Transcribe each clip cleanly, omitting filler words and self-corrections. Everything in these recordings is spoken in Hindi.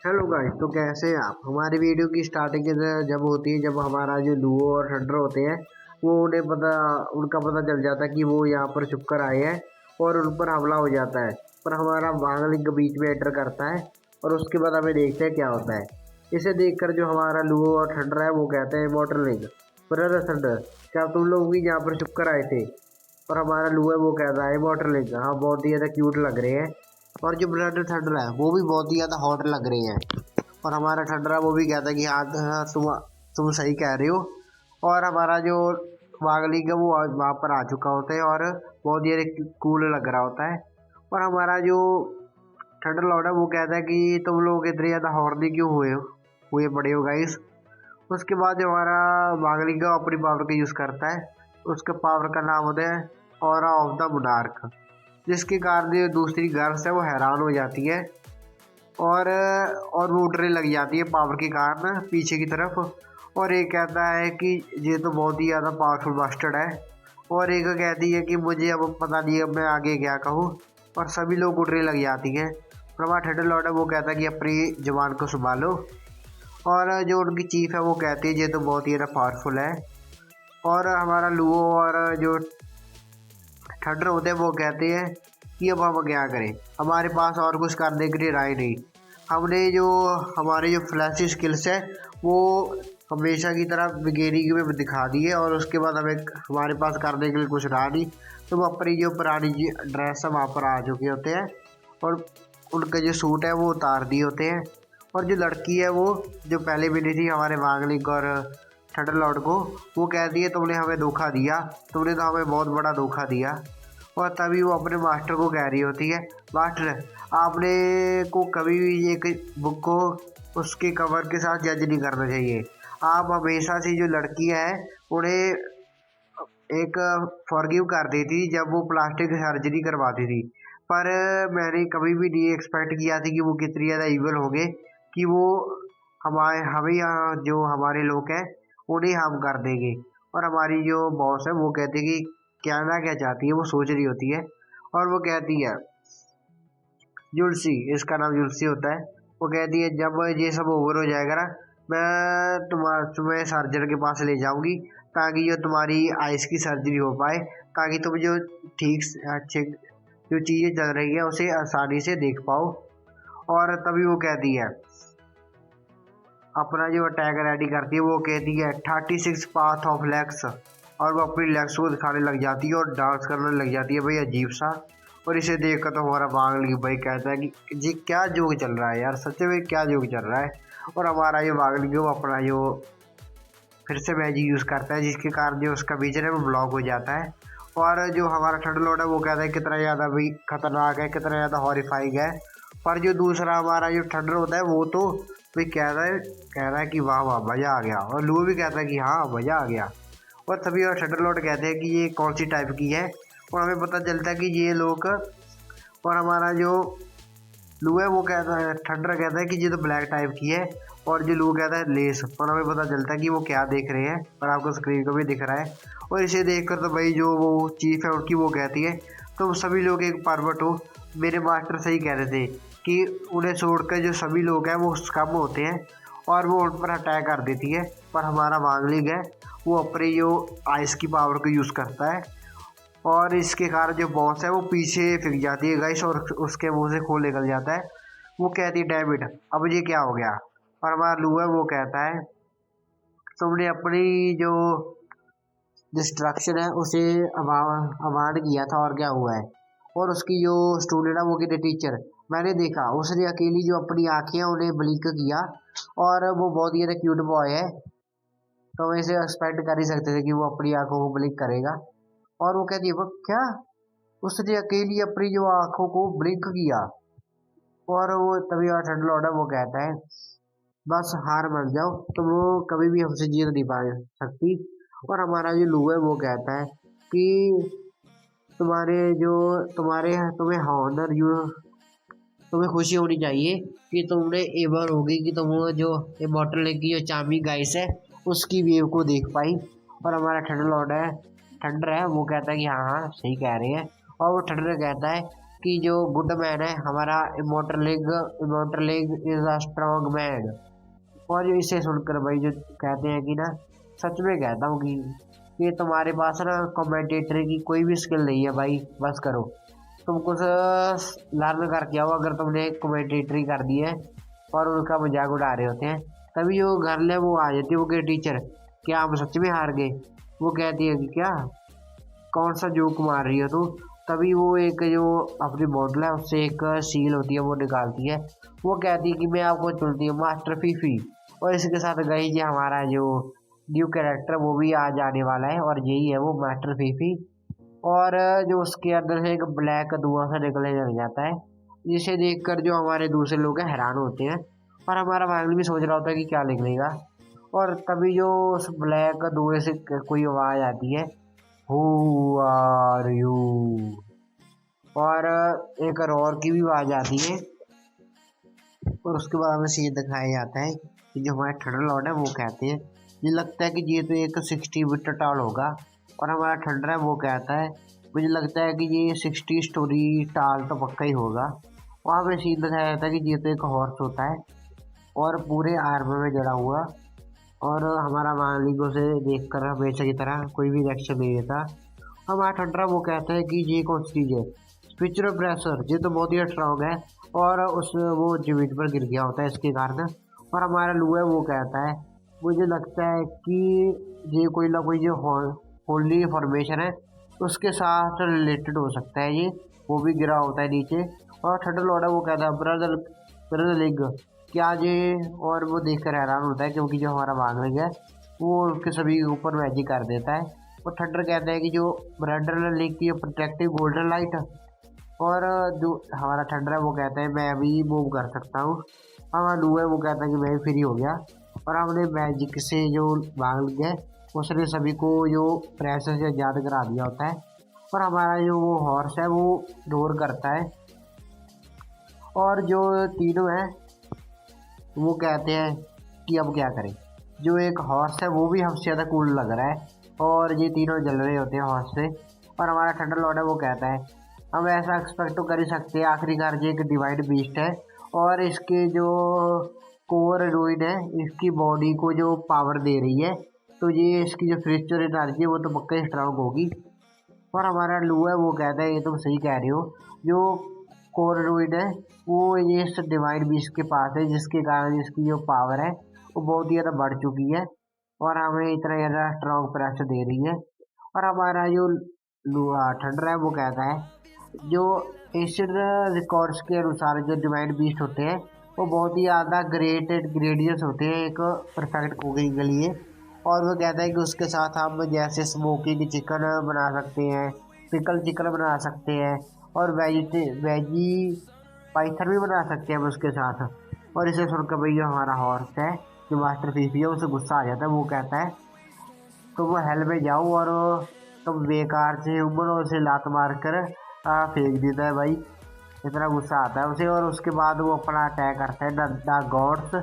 हेलो गाइस, तो कैसे हैं आप। हमारी वीडियो की स्टार्टिंग जब होती है, जब हमारा जो लूओ और थंडर होते हैं वो उनका पता चल जाता है कि वो यहाँ पर छुप कर आए हैं और उन पर हमला हो जाता है। पर हमारा वांगलिंग बीच में एंटर करता है और उसके बाद हमें देखते हैं क्या होता है। इसे देखकर जो हमारा लूओ और थंडर है वो कहते हैं इमॉर्टल लिंक, ब्रदर थंडर, क्या तुम लोग भी यहाँ पर छुप कर आए थे। और हमारा लूओ है वो कहता है इमॉर्टल लिंक, हाँ बहुत ही ज़्यादा क्यूट लग रहे हैं। और जो ब्लड थंडर है वो भी बहुत ही ज़्यादा हॉट लग रहे हैं। और हमारा थंडर है वो भी कहता है कि हाँ, तुम सही कह रहे हो। और हमारा जो वागलिंग है वो वहाँ पर आ चुका होता है और बहुत ही कूल लग रहा होता है। और हमारा जो थंडर लॉर्ड है वो कहता है कि तुम लोग इतने ज़्यादा हॉर्नी क्यों हुए पड़े हो गाइस। उसके बाद जो हमारा वागलिंग है वो अपनी पावर का यूज़ करता है। उसके पावर का नाम होता है ऑरा ऑफ द मोनार्क, जिसके कारण जो दूसरी गर्ल्स है वो हैरान हो जाती है और वो उड़ने लग जाती है पावर के कारण पीछे की तरफ। और एक कहता है कि ये तो बहुत ही ज़्यादा पावरफुल बास्टर्ड है। और एक कहती है कि मुझे अब पता नहीं अब मैं आगे क्या कहूँ। और सभी लोग उड़ने लग जाती हैं। पर हमारा थंडर लॉर्ड है वो कहता है कि अपनी जबान को संभालो। और जो उनकी चीफ है वो कहती है ये तो बहुत ही ज़्यादा पावरफुल है। और हमारा लूओ और जो थंडर होते हैं वो कहते हैं कि अब हम क्या करें, हमारे पास और कुछ करने के लिए राय नहीं। हमने जो हमारे जो फ्लैश स्किल्स है वो हमेशा की तरह बिगेनिंग में दिखा दी है और उसके बाद हमें हमारे पास करने के लिए कुछ रहा नहीं। तो वो अपनी जो पुरानी ड्रेस है वहाँ पर आ चुके होते हैं और उनके जो सूट है वो उतार दिए होते हैं। और जो लड़की है वो जो पहले मिली थी हमारे वांगलिंग और थंडर लॉर्ड को, वो कहती है तुमने हमें धोखा दिया, तुमने तो हमें बहुत बड़ा धोखा दिया। और तभी वो अपने मास्टर को कह रही होती है, मास्टर आपने को कभी भी एक बुक को उसके कवर के साथ जज नहीं करना चाहिए। आप हमेशा से जो लड़की है उन्हें एक फॉरगिव कर देती थी जब वो प्लास्टिक सर्जरी करवाती थी। पर मैंने कभी भी नहीं एक्सपेक्ट किया था कि वो कितनी ज़्यादा ईवल होंगे कि वो हमें यहाँ जो हमारे लोग हैं उन्हें हम कर देंगे। और हमारी जो बॉस है वो कहती है कि क्या ना क्या चाहती है, वो सोच रही होती है। और वो कहती है जुलसी, इसका नाम जुलसी होता है। वो कहती है जब ये सब ओवर हो जाएगा ना, मैं तुम्हें सर्जन के पास ले जाऊंगी ताकि जो तुम्हारी आइस की सर्जरी हो पाए, ताकि तुम जो ठीक अच्छे जो चीज़ें चल रही है उसे आसानी से देख पाओ। और तभी वो कहती है अपना जो अटैक रेडी करती है। वो कहती है 36 पाथ ऑफ लेग्स, और वो अपनी लेग्स को दिखाने लग जाती है और डांस करने लग जाती है भाई अजीब सा। और इसे देखकर तो हमारा वांगली भाई कहता है कि जी क्या जोक चल रहा है यार, सच में क्या जोक चल रहा है। और हमारा ये वांगली वो अपना जो फिर से मैजिक यूज़ करता है, जिसके कारण जो उसका विजन है वो ब्लॉक हो जाता है। और जो हमारा थंडर लॉर्ड है वो कहता है कितना ज़्यादा भाई खतरनाक है, कितना ज़्यादा हॉरिफाइंग है। पर जो दूसरा हमारा जो थंडर होता है वो तो भाई कह रहा है कि वाह वाह मज़ा आ गया। और लू भी कहता है कि हाँ मज़ा आ गया। और तभी और थंडर लॉर्ड कहते हैं कि ये कौन सी टाइप की है। और हमें पता चलता है कि ये लोग और हमारा जो लू है वो कहता है, थंडर कहता है कि ये तो ब्लैक टाइप की है। और जो लू कहता है लेस। और हमें पता चलता है कि वो क्या देख रहे हैं और आपको स्क्रीन को भी दिख रहा है। और इसे देखकर तो भाई जो वो चीफ है उनकी वो कहती है तुम सभी लोग एक परवट हो। मेरे मास्टर सही कह रहे थे कि उन्हें छोड़कर जो सभी लोग हैं वो कम होते हैं और वो उन पर अटैक कर देती है। पर हमारा वांगलिंग है वो अपनी जो आइस की पावर को यूज़ करता है और इसके कारण जो बॉस है वो पीछे फिर जाती है गाइस और उसके मुंह से खून निकल जाता है। वो कहती है डैम इट, अब ये क्या हो गया। और हमारा लू है वो कहता है तुमने अपनी जो डिस्ट्रक्शन है उसे अवार्ड किया था और क्या हुआ है। और उसकी जो स्टूडेंट है वो की टीचर, मैंने देखा उसने अकेली जो अपनी आँखें हैं उन्हें ब्लिंक किया और वो बहुत ही ज़्यादा क्यूट बॉय है। तो हम इसे एक्सपेक्ट कर ही सकते थे कि वो अपनी आंखों को ब्लिंक करेगा। और वो कहती है वो क्या, उसने अकेली अपनी जो आंखों को ब्लिंक किया। और वो तभी और ठंड लौटा वो कहता है बस हार मान जाओ, तुम वो कभी भी हमसे जीत नहीं पा सकती। और हमारा जो लू है वो कहता है कि तुम्हारे जो तुम्हें हॉनर यू तुम्हें खुशी होनी चाहिए कि तुमने एबर होगी कि तुम जो इमॉर्टल की जो चामी गाइस है उसकी वेव को देख पाई। और हमारा थंडर लॉर्ड है थंडर है वो कहता है कि हाँ हाँ सही कह रहे हैं। और वो थंडर कहता है इसकी जो गुड मैन है हमारा इमोर्टलिंग इज अ स्ट्रॉन्ग मैन। और जो इसे सुनकर भाई जो कहते हैं कि ना, सच में कहता हूँ कि ये तुम्हारे पास ना कमेंटेटर की कोई भी स्किल नहीं है भाई, बस करो। तुम कुछ लर्न करके आओ अगर तुमने कमेंटेटरी कर दी है और उनका मजाक उड़ा रहे होते हैं। तभी जो घर ले वो आ जाती है, वो के टीचर, क्या हम सच में हार गए? वो कहती है कि क्या, कौन सा जोक मार रही हो तू? तभी वो एक जो अपनी मॉडल है उससे एक सील होती है वो निकालती है। वो कहती है कि मैं आपको चुनती हूँ मास्टर फीफी। और इसके साथ गई जी हमारा जो न्यू कैरेक्टर वो भी आ जाने वाला है और यही है वो मास्टर फीफी। और जो उसके अंदर से एक ब्लैक धुआं सा निकलने लग जाता है, जिसे देखकर जो हमारे दूसरे लोग हैं हैरान होते हैं। और हमारा वांगली भी सोच रहा होता है कि क्या निकलेगा। और तभी जो उस ब्लैक धुएं से कोई आवाज़ आती है, हु आर यू। और एक रोर की भी आवाज़ आती है। और उसके बाद हमें सीन दिखाया जाता है कि जो हमारा थंडर लॉर्ड है वो कहते हैं, मुझे लगता है कि ये तो एक 60 मीटर टॉल होगा। और हमारा थंडर है वो कहता है, मुझे लगता है कि ये 60 स्टोरी टॉल तो पक्का ही होगा। वहाँ पे सीन दिखाया जाता है कि ये तो एक हॉर्स होता है और पूरे आर्मर में जड़ा हुआ। और हमारा मालिक उसे देख कर हमेशा की तरह कोई भी रिएक्शन नहीं देता। हमारा थंडर वो कहता है कि ये कौन सी चीज़ है? स्पिरिचुअल प्रेशर, ये तो बहुत ही स्ट्रांग है। और उस वो जमीन पर गिर गया होता है इसके कारण। और हमारा लू है वो कहता है, मुझे लगता है कि ये कोई ना कोई जो होली फॉर्मेशन है उसके साथ रिलेटेड हो सकता है ये। वो भी गिरा होता है नीचे। और थंडर लॉर्ड है वो कहता है, ब्रदर लिग क्या ये? और वो देखकर हैरान होता है क्योंकि जो हमारा वांगलिंग है वो उसके सभी के ऊपर मैजिक कर देता है। और थंडर कहता है कि जो ब्रदर लिग की प्रोटेक्टिव गोल्डन लाइट। और जो हमारा थंडर है वो कहता है मैं अभी मूव कर सकता हूँ। हमारा लू है वो कहता है कि मैं भी फ्री हो गया। और हमने मैजिक से जो भाग गए उसने सभी को जो प्रेशर से आज़ाद करा दिया होता है। और हमारा जो वो हॉर्स है वो रोर करता है। और जो तीनों हैं वो कहते हैं कि अब क्या करें। जो एक हॉर्स है वो भी हमसे ज़्यादा कूल लग रहा है और ये तीनों जल रहे होते हैं हॉर्स से। और हमारा थंडर लॉर्ड है वो कहता है, हम ऐसा एक्सपेक्ट तो कर ही सकते हैं, आखिरकार ये एक डिवाइन बीस्ट है और इसके जो कोर रूइन है इसकी बॉडी को जो पावर दे रही है, तो ये इसकी जो स्पिरिचुअल एनर्जी है वो तो पक्का ही स्ट्रांग होगी। और हमारा लू है वो कहता है, ये तुम सही कह रहे हो, जो कोर रूइन है वो ये इस डिवाइन बीस्ट के पास है, जिसके कारण इसकी जो पावर है वो बहुत ही ज़्यादा बढ़ चुकी है और हमें इतना ज़्यादा स्ट्रांग प्रेशर दे रही है। और हमारा जो थंडर है वो कहता है, जो एशियन रिकॉर्ड्स के अनुसार जो डिवाइन बीस्ट होते हैं वो बहुत ही ज़्यादा ग्रेडियंट्स होते हैं एक परफेक्ट कुकिंग के लिए। और वो कहता है कि उसके साथ हम जैसे स्मोकिंग चिकन बना सकते हैं, पिकल चिकन बना सकते हैं और वेजी पाइथन भी बना सकते हैं हम उसके साथ। और इसे सुनकर भाई जो हमारा हॉर्स है जो मास्टर फीफी है उसे गुस्सा आ जाता है। वो कहता है तुम वो हेल में जाओ और तुम बेकार से ह्यूमन उसे लात मार कर फेंक देता है भाई। इतना गुस्सा आता है उसे। और उसके बाद वो अपना अटैक करता है द गॉड्स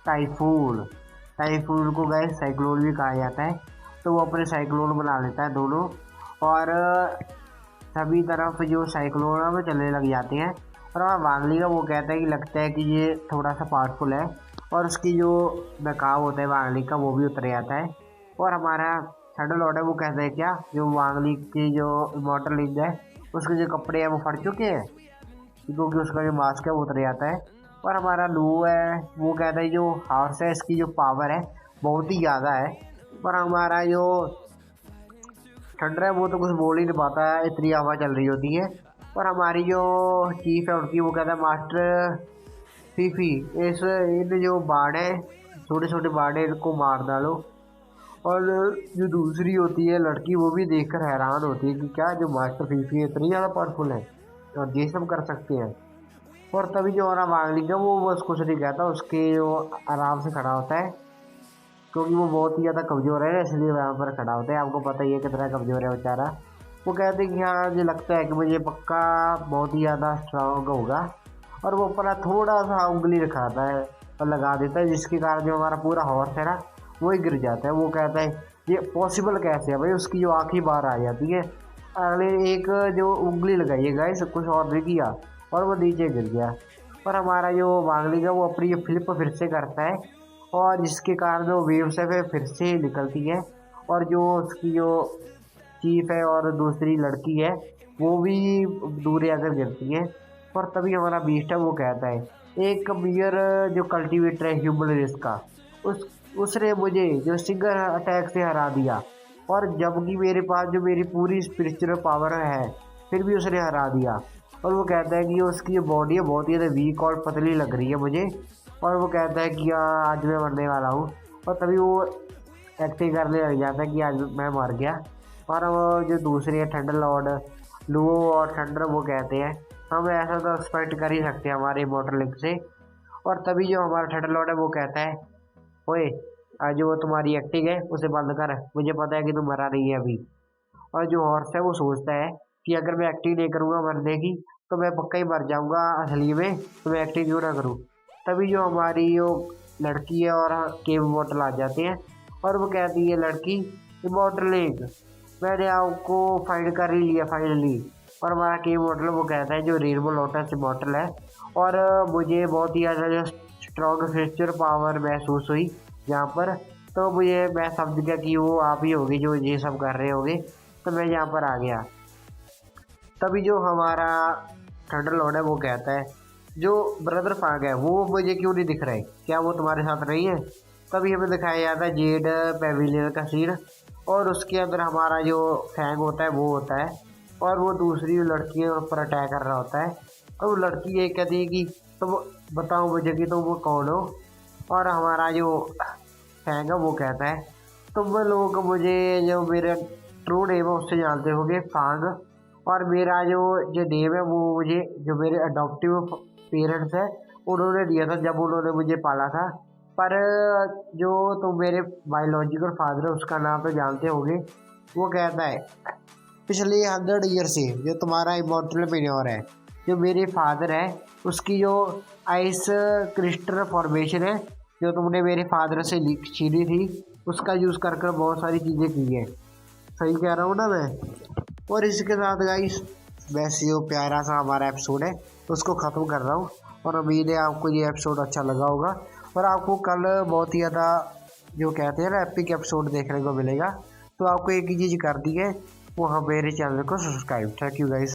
टाइफून को गए साइक्लोन भी कहा जाता है। तो वो अपने साइक्लोन बना लेता है दोनों और सभी तरफ जो साइक्लोन है वो चलने लग जाते हैं। और वहाँ वांगली का वो कहता है कि लगता है कि ये थोड़ा सा पावरफुल है और उसकी जो नकाब होता है वांगली का वो भी उतर जाता है। और हमारा थंडर लॉर्ड है वो कहता है क्या, जो वांगली की जो इमॉर्टल लिंग है उसके जो कपड़े हैं वो फट चुके हैं क्योंकि उसका जो मास्क है वो उतर जाता है। और हमारा लू है वो कहता है जो हॉर्स है इसकी जो पावर है बहुत ही ज़्यादा है। पर हमारा जो थंडर है वो तो कुछ बोल ही नहीं पाता है, इतनी हवा चल रही होती है। और हमारी जो चीफ है उनकी वो कहता है मास्टर फीफी इन जो बाढ़ है छोटे छोटे बाढ़ है इनको मार डालो। और जो दूसरी होती है लड़की वो भी देखकर हैरान होती है कि क्या जो मास्टर फीफी है इतनी ज़्यादा पावरफुल है और ये सब कर सकते हैं। और तभी जो हमारा वांगलिंग है वो बस कुछ नहीं कहता, उसके वो आराम से खड़ा होता है क्योंकि वो बहुत ही ज़्यादा कमज़ोर है इसलिए वहाँ पर खड़ा होता है। आपको पता ही है कितना कमज़ोर है बेचारा। वो कहते हैं कि हाँ मुझे लगता है कि मुझे पक्का बहुत ही ज़्यादा स्ट्रांग होगा। और वो अपना थोड़ा सा उंगली रखाता है और लगा देता है जिसके कारण जो हमारा पूरा हॉर्स है ना वही गिर जाता है। वो कहता है ये पॉसिबल कैसे है भाई, उसकी जो आँख ही बाहर आ जाती है। अगले एक जो उंगली लगाई है गाइस, कुछ और नहीं किया और वो नीचे गिर गया। और हमारा जो वांगली का वो अपनी फ्लिप फिर से करता है, और जिसके कारण वो वेव से फिर से निकलती है। और जो उसकी जो चीफ है और दूसरी लड़की है वो भी दूर आकर गिरती है। और तभी हमारा बीस्ट है वो कहता है, एक मियर जो कल्टीवेटर है ह्यूमन रेस का, उस उसने मुझे जो सिंगर अटैक से हरा दिया। और जबकि मेरे पास जो मेरी पूरी स्पिरिचुअल पावर है फिर भी उसने हरा दिया। और वो कहता है कि उसकी जो बॉडी है बहुत ही ज़्यादा वीक और पतली लग रही है मुझे। और वो कहता है कि आज मैं मरने वाला हूँ। और तभी वो एक्टिंग करने लग जाता है कि आज मैं मर गया। और वो जो दूसरे है थंडर लॉर्ड, लुओ और थंडर, वो कहते हैं हम ऐसा तो एक्सपेक्ट कर ही सकते हैं हमारे इमॉर्टल लिंक से। और तभी जो हमारा थंडर लॉर्ड है वो कहता है, ओए आज जो तुम्हारी एक्टिंग है उसे बंद कर, मुझे पता है कि तुम मरा नहीं है अभी। और जो हॉर्स है वो सोचता है कि अगर मैं एक्टिंग नहीं करूँगा मरने की तो मैं पक्का ही मर जाऊँगा असली में, तो मैं एक्टिंग क्यों ना करूँ। तभी जो हमारी जो लड़की है और केव इमॉर्टल आ जाते हैं। और वो कहती है लड़की, इमॉर्टल लिंक मैंने आपको फाइंड कर ही लिया फाइनली। और हमारा केव इमॉर्टल वो कहता है जो रेनबो लोटस इमॉर्टल है, और मुझे बहुत ही ज़्यादा जो स्ट्रॉन्ग फ्यूचर पावर महसूस हुई यहाँ पर। तो मुझे मैं समझ गया कि वो आप ही होगी जो ये सब कर रहे होगे, तो मैं यहाँ पर आ गया। तभी जो हमारा थंडर लॉर्ड है वो कहता है, जो ब्रदर फांग है वो मुझे क्यों नहीं दिख रहे, क्या वो तुम्हारे साथ नहीं है। तभी हमें दिखाया जाता है जेड पेविलियन का सीन, और उसके अंदर हमारा जो फैंग होता है वो होता है, और वो दूसरी लड़कियों पर अटैक कर रहा होता है। और वो लड़की ये कहती है कि तुम बताओ मुझे कि तुम वो कौन हो। और हमारा जो फैंग है वो कहता है, तुम लोग मुझे जो मेरे ट्रू नेम है उससे जानते होगे फांग। और मेरा जो नेम है वो मुझे जो मेरे अडॉप्टिव पेरेंट्स है उन्होंने दिया था जब उन्होंने मुझे पाला था। पर जो तुम मेरे बायोलॉजिकल फादर है उसका नाम तो जानते होगे। वो कहता है, पिछले 100 ईयर से जो तुम्हारा इमॉर्टल मेन्योर है, जो मेरे फादर है उसकी जो आइस क्रिस्टल फॉर्मेशन है जो तुमने मेरे फादर से छीनी थी, उसका यूज़ कर कर बहुत सारी चीज़ें की है। सही कह रहा हूँ ना मैं। और इसके साथ गाइस वैसे जो प्यारा सा हमारा एपिसोड है उसको ख़त्म कर रहा हूँ। और उम्मीद है आपको ये एपिसोड अच्छा लगा होगा, और आपको कल बहुत ही ज़्यादा जो कहते हैं ना एपिक एपिसोड देखने को मिलेगा। तो आपको एक ही चीज़ कर दी है, वो मेरे चैनल को सब्सक्राइब। Thank you guys.